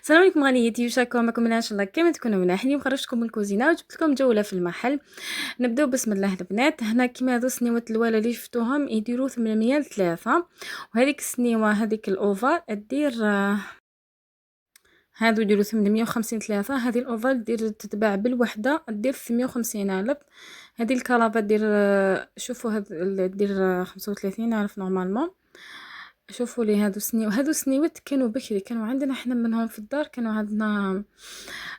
السلام عليكم غاليتي، واش راكم؟ معكم ان شاء الله كما تكونوا ملاح. اليوم خرجتكم من الكوزينه وجبت لكم جوله في المحل. نبداو بسم الله البنات. هنا كيما هذو السنيوات الوالا اللي شفتوهم يديروا 800 ل3، وهذيك السنيوه هذيك الاوفر دير هادو يديروا 850 3. هذه الاوفر دير تتباع بالوحده دير 650 الف. هذه الكرافه دير شوفوا هاد دير 35 الف نورمالمون. شوفوا لي هادو السنيوات كانوا بكري، كانوا عندنا حنا منهم في الدار، كانوا عندنا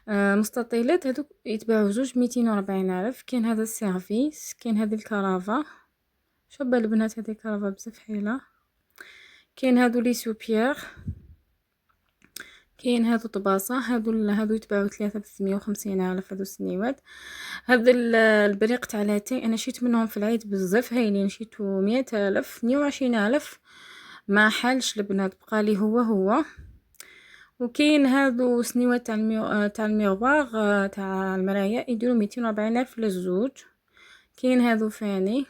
مستطيلات هادوك يتباعوا زوج 240 الف. كاين هذا السيرفيس، كاين هذه الكرافه، شوفوا البنات هذه الكرافه بزاف حيله. كاين هادو لي سوبيير، كاين هادو طباصه، هادو يتباعوا 3 ب 150 الف. هادو السنيوات. هذا البريق تاع لاتي انا شيت منهم في العيد بزاف هايلين، شيتو 100 الف 120 الف ما حالش البنات، بقى لي هو. وكاين هادو سنيوات تاع الميغوار تاع المرايا يديروا 240 الف للزوج. كاين هادو فاني،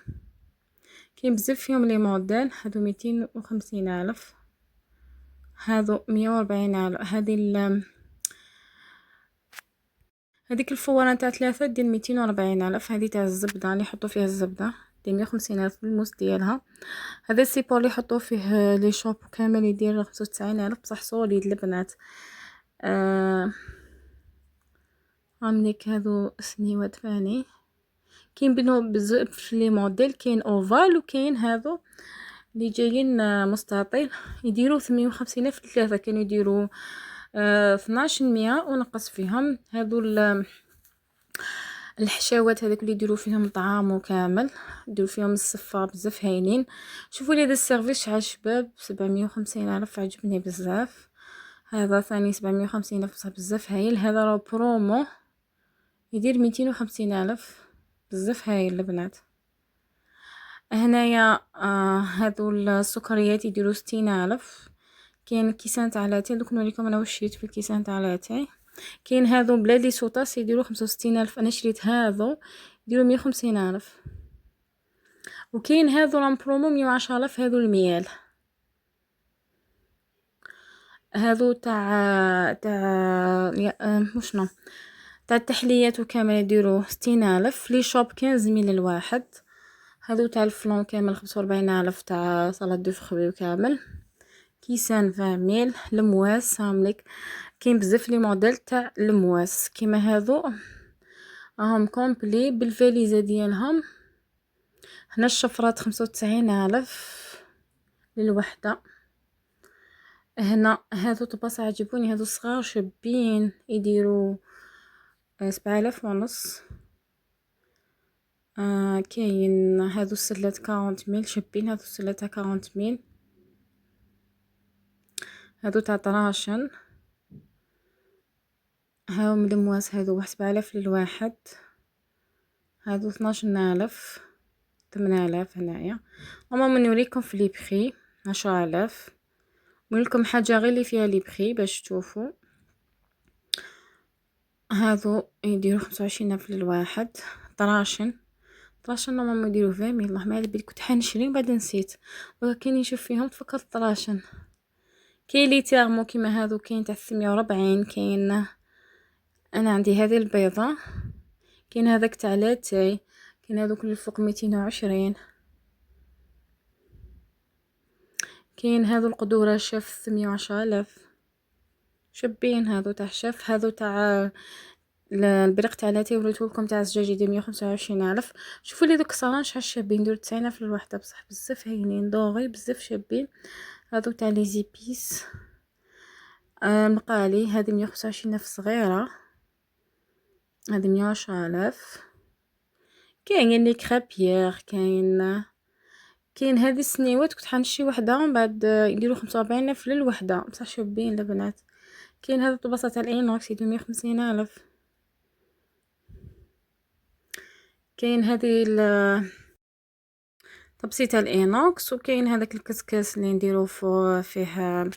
كاين بزاف فيهم لي موديل. هادو 250 الف، هادو 140 الف. هذيك الفواره تاع 3 ديال 240 الف. هذه تاع الزبده اللي يحطوا فيها الزبده ديال 150 الف بالموس ديالها. هذا السيبور اللي يحطوا فيه لي شوب كامل يدير 95 الف، بصح صوليد البنات. عامليك هادو سنيوات فاني. كاين بينهم بزاف في لي موديل، كاين اوفال وكاين هادو اللي جايين مستطيل يديروا 58 الف ل3. كانوا يديروا 1200 ونقص فيهم. هادو الحشاوات هذاك اللي يديروا فيهم طعام وكامل، يديروا فيهم الصفه بزاف هايلين. شوفوا لي هذا السيرفيس شحال شباب، 750 الف، عجبني بزاف. هذا ثاني 750 الف، بصح بزاف هايل. هذا راه برومو يدير 250 الف، بزاف هايل البنات. هنايا هادو السكريات يديروا 60 الف. كاين كيسان تاع لاتاي، دوك نوريكم انا واش شريت في الكيسان تاع لاتاي. كاين هادو بلا لي سوطاس يديروا 65 الف، انا شريت هادو يديروا 150 الف. وكاين هادو رام برومو 110 الف. هادو الميال، هادو تاع وشنو تاع التحليات وكامل يديروا 60 الف. لي شوب 15 ميل الواحد. هادو تاع الفلون كامل 45 الف، تاع صلاد دو فخوي وكامل. كيسان 20 ميل. المواس هامليك، كاين بزاف لي موديل تاع المواس كيما هادو راهم كومبلي بالفاليزه ديالهم. هنا الشفرات 95 الف للوحده. هنا هادو طباس عجبوني، هادو صغار شابين يديروا 7000 ونص. كاين هادو السلات 40 ميل شابين، هادو السلات 40 ميل. هادو تاع طراشن، هاهم المواس هادو 7000 للواحد. هادو 12000 8000. هنايا ماما نوريكم في لي بخي 10000. نوريكم حاجه غير اللي فيها لي بخي باش تشوفوا. هادو يديروا 25000 للواحد. طراشن ماما يديروا 20 ميل. الله ما على بالي، كنت حنشري بعد نسيت، ولكن نشوف فيهم تفكرت طراشن. كاين لي تيرمو كيما هادو، كاين تاع 640. كاين انا عندي هذه البيضه. كاين هذاك تاع لاتاي. كاين هذوك اللي فوق 220. كاين هذو القدوره شاف 110,000 شابين. هذو تاع شاف، هذو تاع البريق تاع لاتاي وريتولكم تاع الزجاج يدير 125,000. شوفوا لي دوك صالون شحال شابين، يديروا 90,000 للوحده، بصح بزاف هايلين دوغي بزاف شابين. هذو تاع لي زيبيس مقالي. هذه 125,000 صغيره، هذه 110,000. كاين لي كرابيير. كاين هذه السنيوات كنت حنشري وحده من بعد يديروا 45,000 للوحده، بصح شابين البنات. كاين هذا الطباسه تاع الاينوكس يديروا 150,000. كاين هذه طبسي تاع الاينوكس. وكاين هذاك الكسكاس اللي نديرو فيه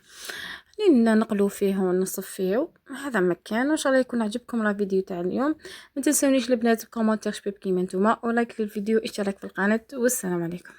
اللي نقلو فيه ونصفيه. هذا مكان. وان شاء الله يكون عجبكم الفيديو تاع اليوم. ما تنسونيش البنات الكومونتير شباب كيما نتوما، ولايك للفيديو، اشتراك في القناه، والسلام عليكم.